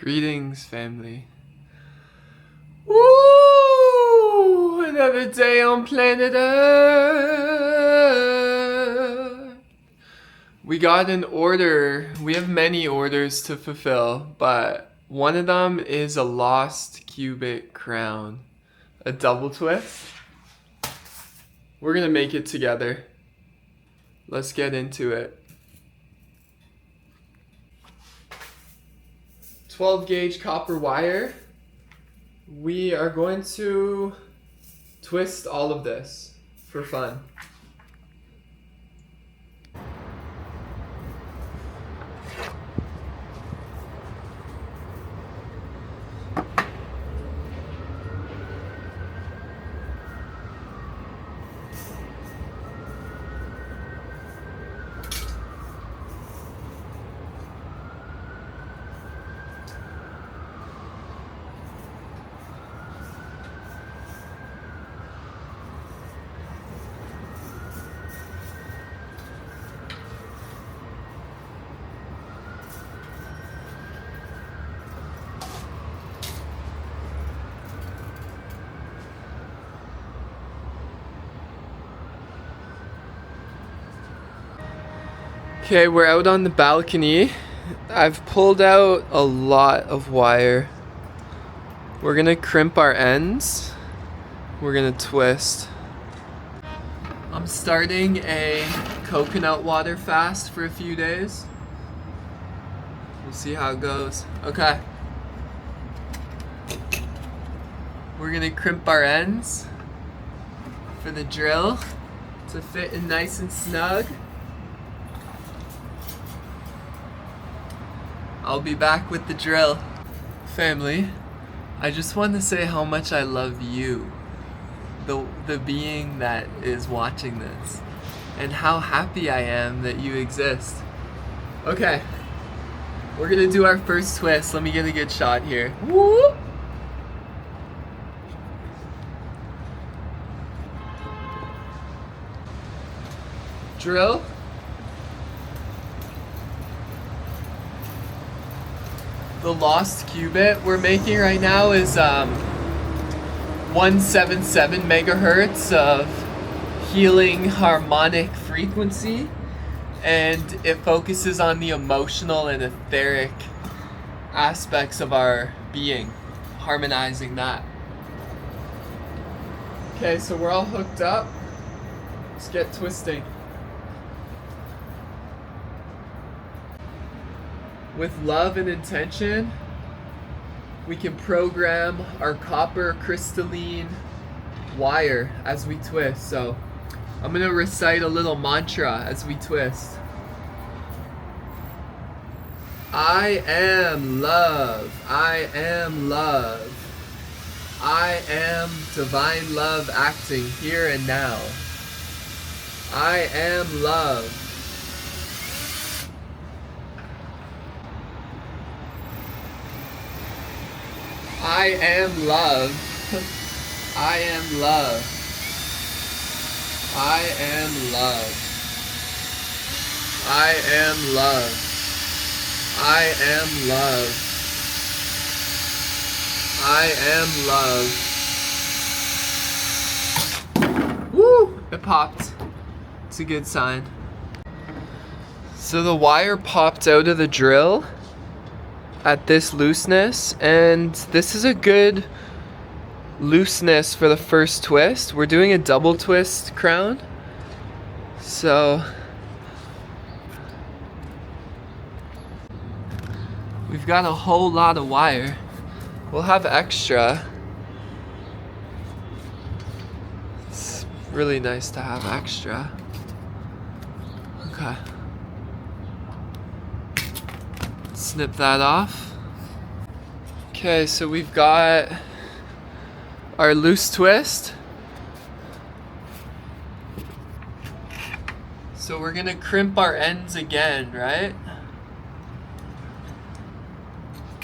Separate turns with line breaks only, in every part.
Greetings, family. Woo! Another day on planet Earth. We got an order. We have many orders to fulfill, but one of them is a lost cubit crown. A double twist. We're gonna make it together. Let's get into it. 12 gauge copper wire. We are going to twist all of this for fun. Okay, we're out on the balcony. I've pulled out a lot of wire. We're gonna crimp our ends. We're gonna twist. I'm starting a coconut water fast for a few days. We'll see how it goes. Okay. We're gonna crimp our ends for the drill to fit in nice and snug. I'll be back with the drill. Family, I just want to say how much I love you, the being that is watching this, and how happy I am that you exist. Okay, we're gonna do our first twist. Let me get a good shot here. Woo! Drill. The lost cubit we're making right now is 177 megahertz of healing harmonic frequency, and it focuses on the emotional and etheric aspects of our being, harmonizing that. Okay, so we're all hooked up. Let's get twisting. With love and intention, we can program our copper crystalline wire as we twist. So I'm gonna recite a little mantra as we twist. I am love. I am love. I am divine love acting here and now. I am love. I am love. I am love. I am love. I am love. I am love. I am love. Woo! It popped. It's a good sign. So the wire popped out of the drill at this looseness, and this is a good looseness for the first twist. We're doing a double twist crown, so we've got a whole lot of wire. We'll have extra. It's really nice to have extra. Okay. Snip that off. Okay, so we've got our loose twist. So we're gonna crimp our ends again, right?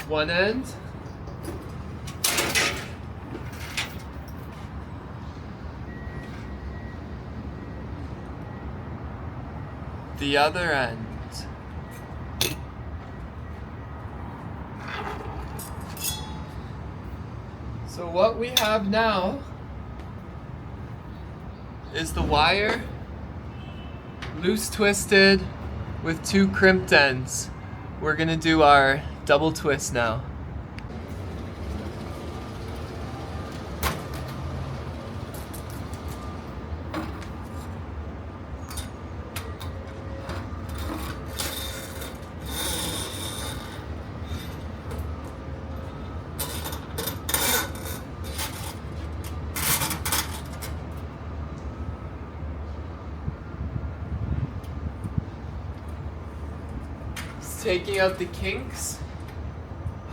One end. The other end. So what we have now is the wire loose twisted with 2 crimped ends. We're gonna do our double twist now. Taking out the kinks,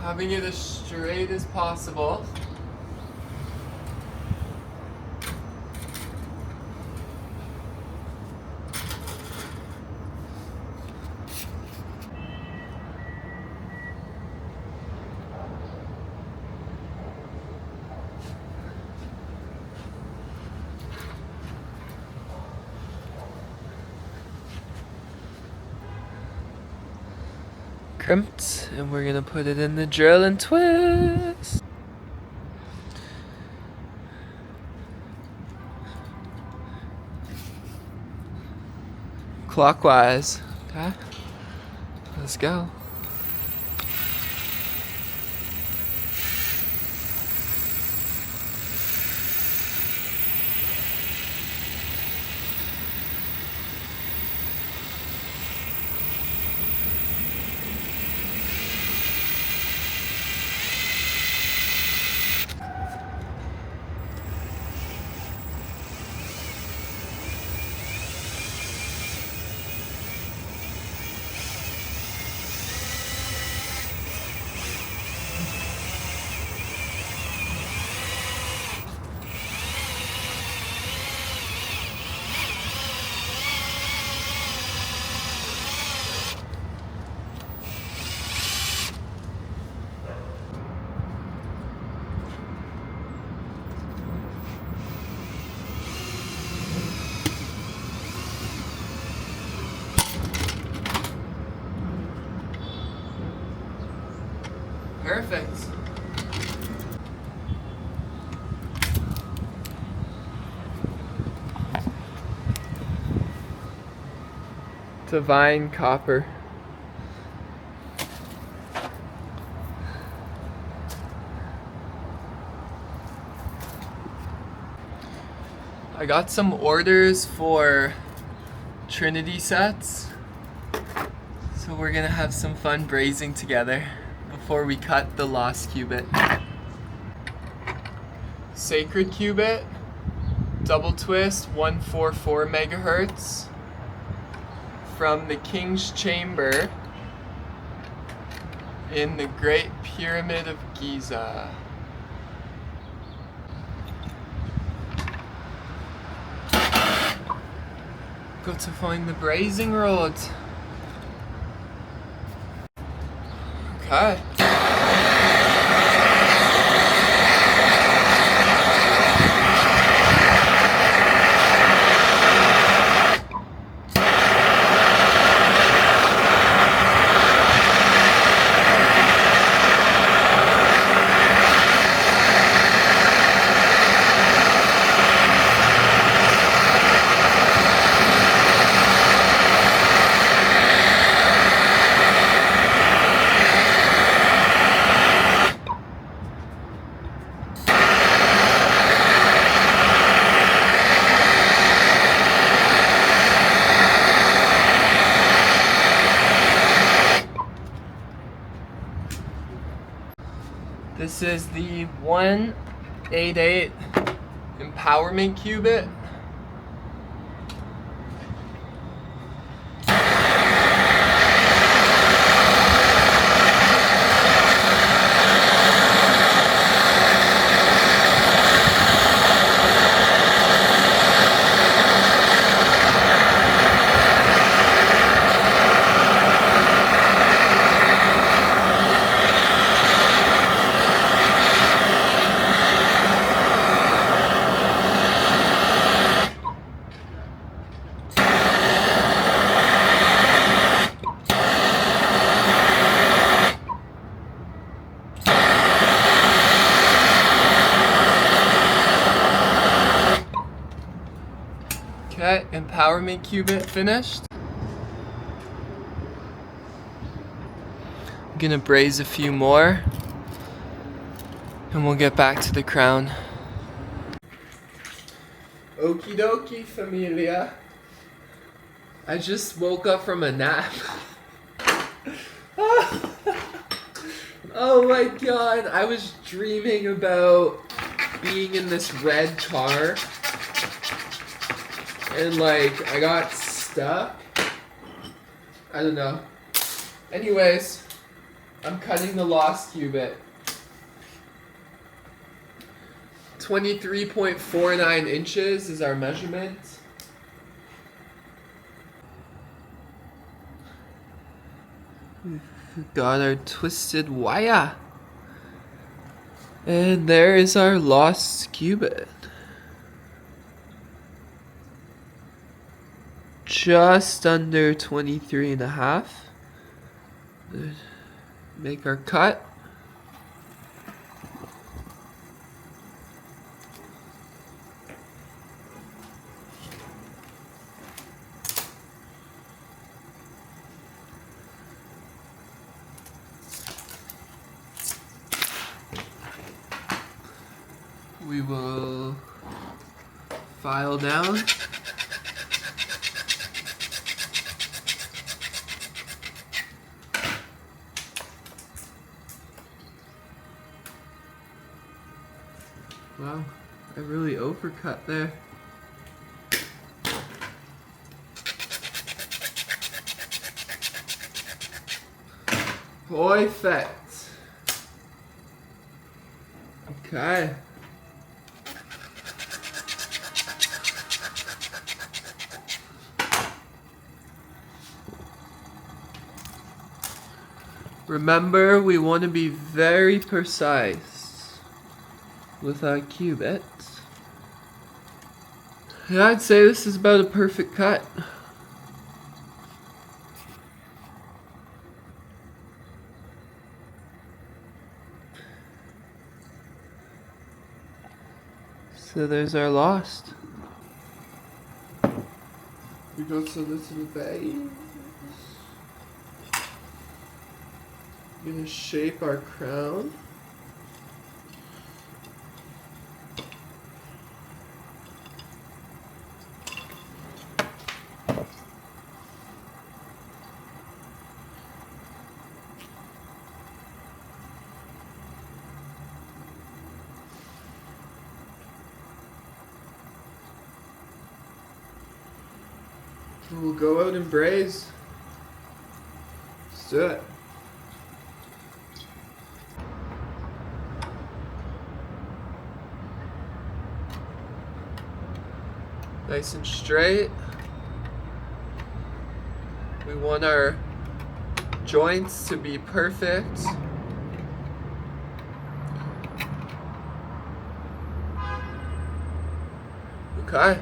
having it as straight as possible. Crimped, and we're gonna put it in the drill and twist. Clockwise. Okay, let's go. Perfect. Divine copper. I got some orders for Trinity sets, so we're gonna have some fun brazing together before we cut the Lost Cubit. Sacred Cubit, Double Twist 144 megahertz from the King's Chamber in the Great Pyramid of Giza. Got to find the brazing rod. Okay. This is the 188 Empowerment Cubit. empowerment cubit finished. I'm gonna braze a few more and we'll get back to the crown. Okie dokie, familia. I just woke up from a nap. Oh my god, I was dreaming about being in this red car and like I got stuck. I don't know. Anyways, I'm cutting the lost cubit. 23.49 inches is our measurement. We've got our twisted wire. And there is our lost cubit. Just under 23.5. Make our cut. We will file down. Wow, I really overcut there. Perfect. Okay. Remember, we want to be very precise with our cubits. Yeah, I'd say this is about a perfect cut. So there's our lost. We got some little babies. Gonna shape our crown. We'll go out and braze. Let's do it. Nice and straight. We want our joints to be perfect. Okay.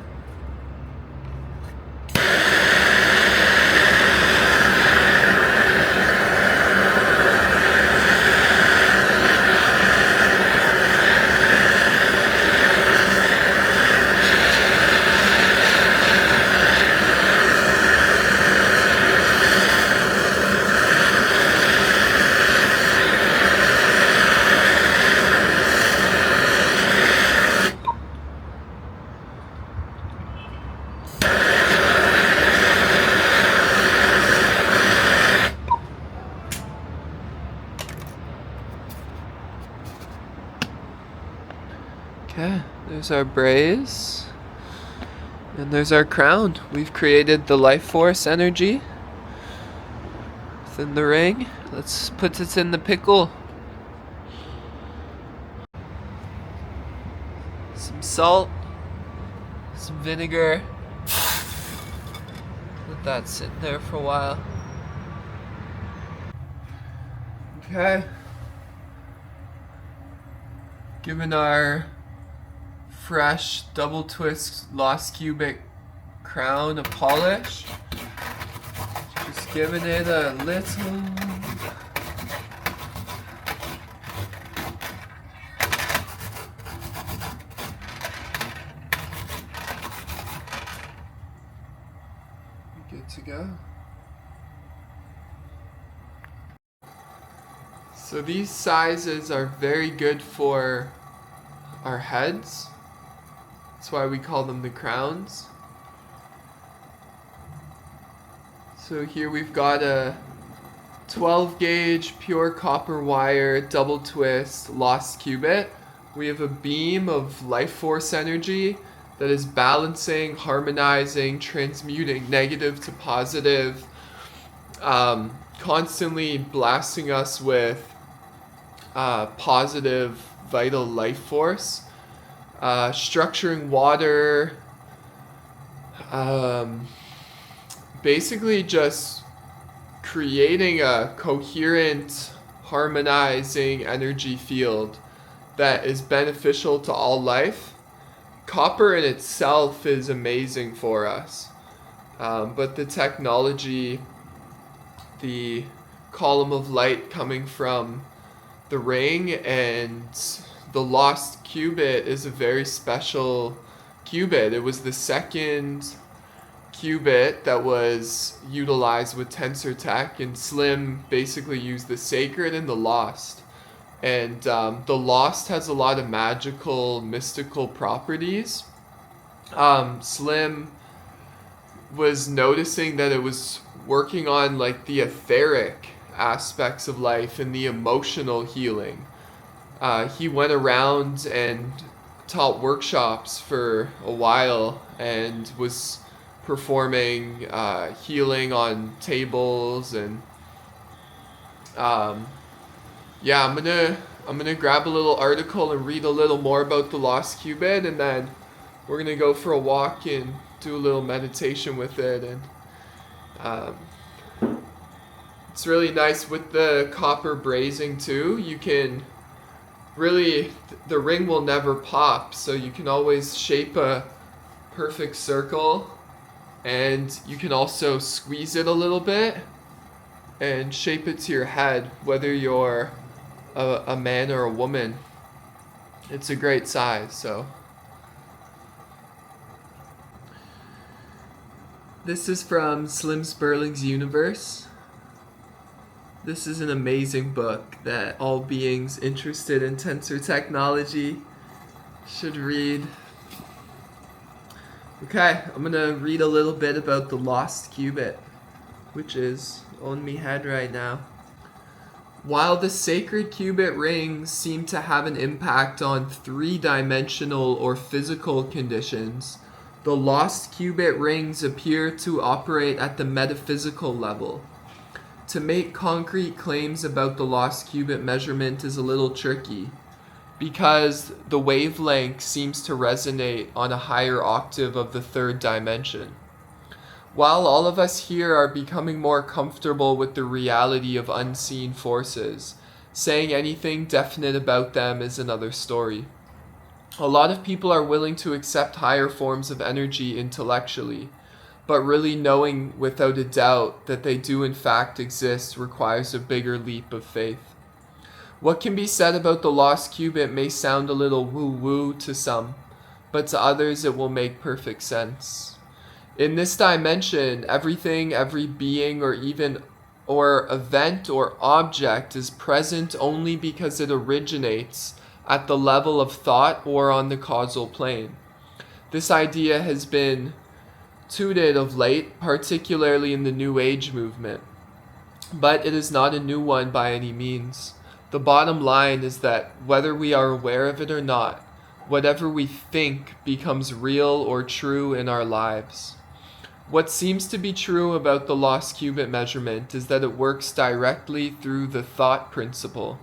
Okay, there's our braze. And there's our crown. We've created the life force energy within the ring. Let's put this in the pickle. Some salt, some vinegar. Let that sit there for a while. Okay. Given our fresh Double Twist Lost Cubit crown a polish. Just giving it a little. So these sizes are very good for our heads. That's why we call them the crowns. So here we've got a 12 gauge pure copper wire double twist lost cubit. We have a beam of life force energy that is balancing, harmonizing, transmuting negative to positive, constantly blasting us with positive vital life force, structuring water, basically just creating a coherent, harmonizing energy field that is beneficial to all life. Copper in itself is amazing for us, but the technology, the column of light coming from the ring and the lost cubit is a very special cubit. It was the second cubit that was utilized with Tensor tech, and Slim basically used the sacred and the lost. And the lost has a lot of magical, mystical properties. Slim was noticing that it was working on like the etheric aspects of life and the emotional healing. He went around and taught workshops for a while and was performing healing on tables, and yeah, I'm gonna grab a little article and read a little more about the lost cubit, and then we're gonna go for a walk and do a little meditation with it. And it's really nice with the copper brazing too. You can really, the ring will never pop, so you can always shape a perfect circle, and you can also squeeze it a little bit and shape it to your head, whether you're a man or a woman. It's a great size. So this is from Slim Sperling's Universe. This is an amazing book that all beings interested in tensor technology should read. Okay, I'm gonna read a little bit about the lost cubit, which is on me head right now. While the sacred cubit rings seem to have an impact on three-dimensional or physical conditions, the lost cubit rings appear to operate at the metaphysical level. To make concrete claims about the lost cubit measurement is a little tricky, because the wavelength seems to resonate on a higher octave of the third dimension. While all of us here are becoming more comfortable with the reality of unseen forces, saying anything definite about them is another story. A lot of people are willing to accept higher forms of energy intellectually, but really knowing without a doubt that they do in fact exist requires a bigger leap of faith. What can be said about the lost cubit may sound a little woo-woo to some, but to others it will make perfect sense. In this dimension, everything, every being, or event or object is present only because it originates at the level of thought or on the causal plane. This idea has been touted of late, particularly in the New Age movement, but it is not a new one by any means. The bottom line is that whether we are aware of it or not, whatever we think becomes real or true in our lives. What seems to be true about the lost cubit measurement is that it works directly through the thought principle.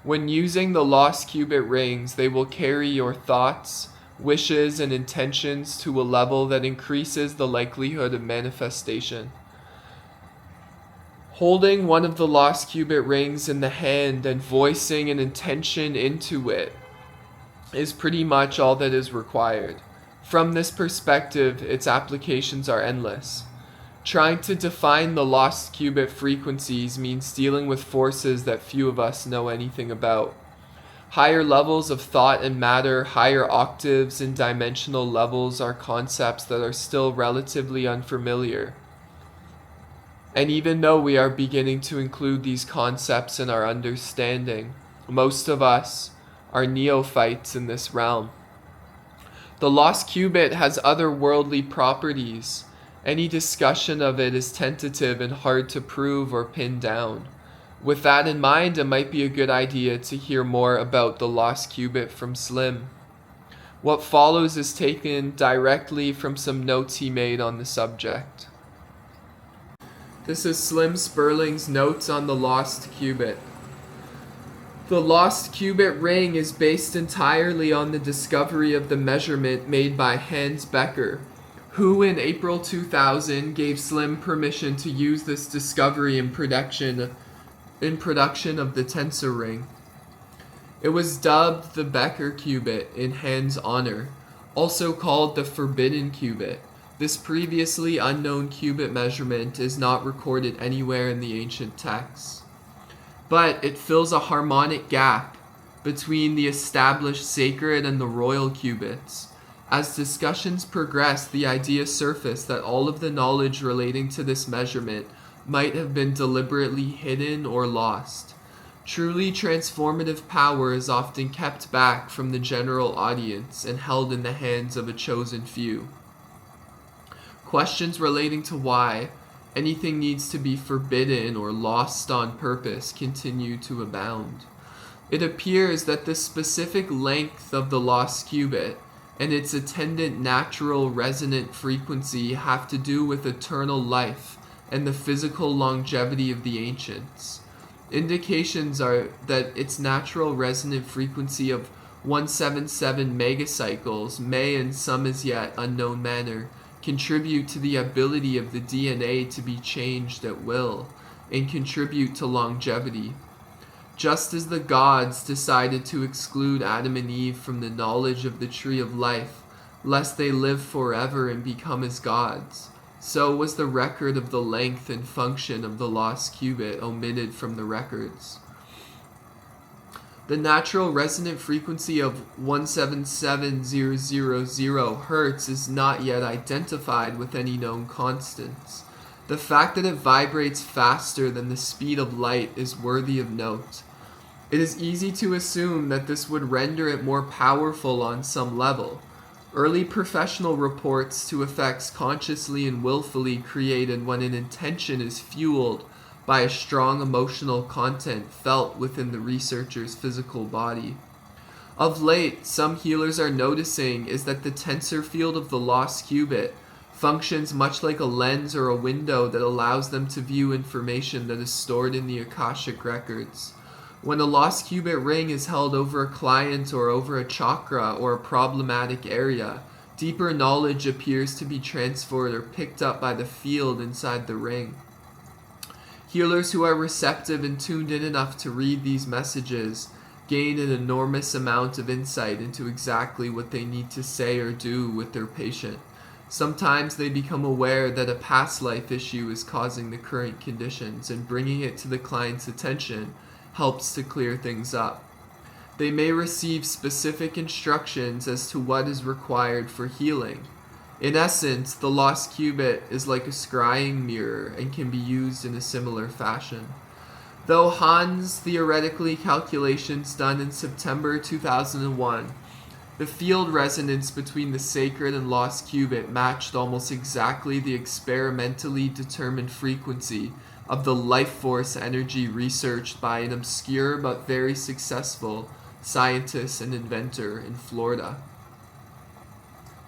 When using the lost cubit rings, they will carry your thoughts, wishes, and intentions to a level that increases the likelihood of manifestation. Holding one of the lost cubit rings in the hand and voicing an intention into it is pretty much all that is required. From this perspective, its applications are endless. Trying to define the lost qubit frequencies means dealing with forces that few of us know anything about. Higher levels of thought and matter, higher octaves and dimensional levels are concepts that are still relatively unfamiliar. And even though we are beginning to include these concepts in our understanding, most of us are neophytes in this realm. The lost cubit has otherworldly properties. Any discussion of it is tentative and hard to prove or pin down. With that in mind, it might be a good idea to hear more about the lost cubit from Slim. What follows is taken directly from some notes he made on the subject. This is Slim Sperling's notes on the lost cubit. The lost cubit ring is based entirely on the discovery of the measurement made by Hans Becker, who in April 2000 gave Slim permission to use this discovery in production of the Tensor ring. It was dubbed the Becker cubit in Hans' honor, also called the Forbidden cubit. This previously unknown cubit measurement is not recorded anywhere in the ancient texts, but it fills a harmonic gap between the established sacred and the royal cubits. As discussions progressed, the idea surfaced that all of the knowledge relating to this measurement might have been deliberately hidden or lost. Truly transformative power is often kept back from the general audience and held in the hands of a chosen few. Questions relating to why anything needs to be forbidden or lost on purpose continue to abound. It appears that the specific length of the lost cubit and its attendant natural resonant frequency have to do with eternal life and the physical longevity of the ancients. Indications are that its natural resonant frequency of 177 megacycles may, in some as yet unknown manner, contribute to the ability of the DNA to be changed at will and contribute to longevity. Just as the gods decided to exclude Adam and Eve from the knowledge of the tree of life, lest they live forever and become as gods, so was the record of the length and function of the lost cubit omitted from the records. The natural resonant frequency of 177,000 Hz is not yet identified with any known constants. The fact that it vibrates faster than the speed of light is worthy of note. It is easy to assume that this would render it more powerful on some level. Early professional reports to effects consciously and willfully created when an intention is fueled by a strong emotional content felt within the researcher's physical body. Of late, some healers are noticing is that the tensor field of the lost cubit functions much like a lens or a window that allows them to view information that is stored in the Akashic records. When a lost cubit ring is held over a client or over a chakra or a problematic area, deeper knowledge appears to be transferred or picked up by the field inside the ring. Healers who are receptive and tuned in enough to read these messages gain an enormous amount of insight into exactly what they need to say or do with their patient. Sometimes they become aware that a past life issue is causing the current conditions, and bringing it to the client's attention helps to clear things up. They may receive specific instructions as to what is required for healing. In essence, the lost cubit is like a scrying mirror and can be used in a similar fashion. Though Hans' theoretically calculations done in September 2001, the field resonance between the sacred and lost cubit matched almost exactly the experimentally determined frequency of the life force energy researched by an obscure but very successful scientist and inventor in Florida.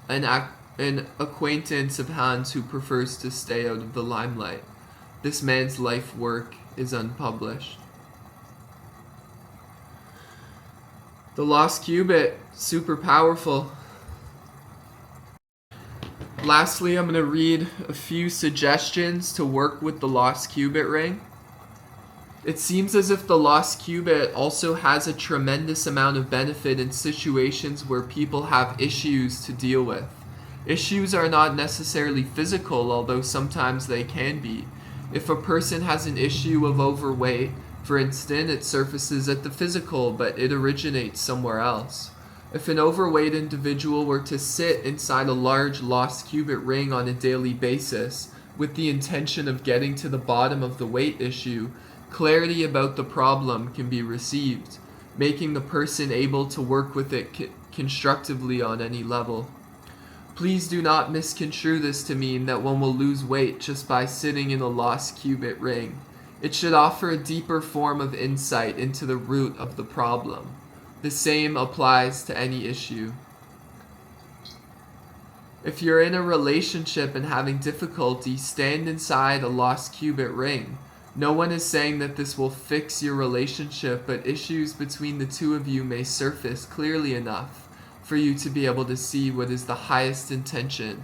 An acquaintance of Hans who prefers to stay out of the limelight. This man's life work is unpublished. The lost cubit, super powerful. Lastly, I'm going to read a few suggestions to work with the lost cubit ring. It seems as if the lost cubit also has a tremendous amount of benefit in situations where people have issues to deal with. Issues are not necessarily physical, although sometimes they can be. If a person has an issue of overweight, for instance, it surfaces at the physical, but it originates somewhere else. If an overweight individual were to sit inside a large lost cubit ring on a daily basis, with the intention of getting to the bottom of the weight issue, clarity about the problem can be received, making the person able to work with it constructively on any level. Please do not misconstrue this to mean that one will lose weight just by sitting in a lost cubit ring. It should offer a deeper form of insight into the root of the problem. The same applies to any issue. If you're in a relationship and having difficulty, stand inside a lost cubit ring. No one is saying that this will fix your relationship, but issues between the two of you may surface clearly enough for you to be able to see what is the highest intention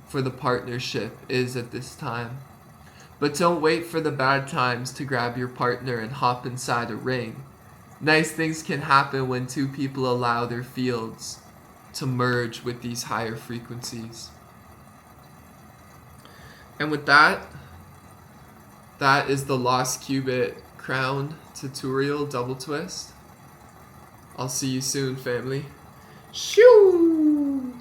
for the partnership is at this time. But don't wait for the bad times to grab your partner and hop inside a ring. Nice things can happen when two people allow their fields to merge with these higher frequencies. And with that, that is the Lost Cubit Crown tutorial double twist. I'll see you soon, family. Shoo!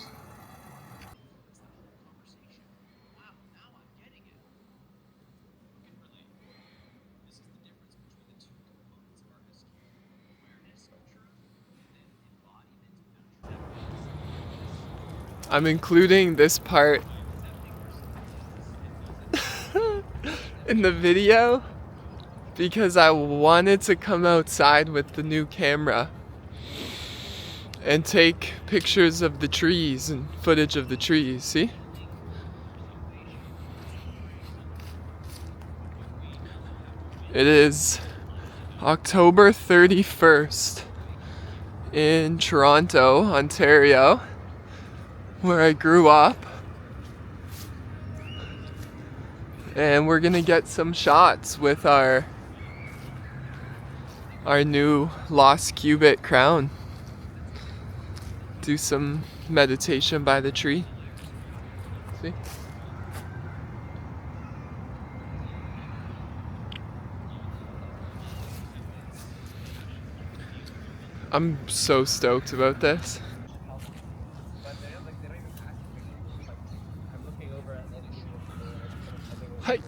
I'm including this part in the video because I wanted to come outside with the new camera and take pictures of the trees and footage of the trees, see? It is October 31st in Toronto, Ontario, where I grew up. And we're gonna get some shots with our new Lost Cubit crown. Do some meditation by the tree. See? I'm so stoked about this. Hi.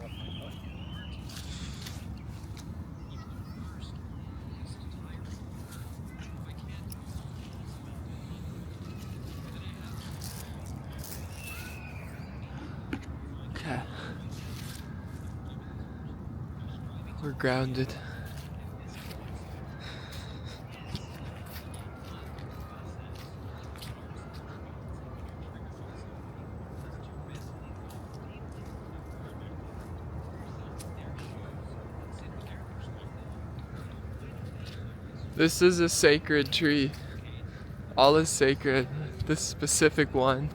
Okay. We're grounded. This is a sacred tree. All is sacred. This specific one.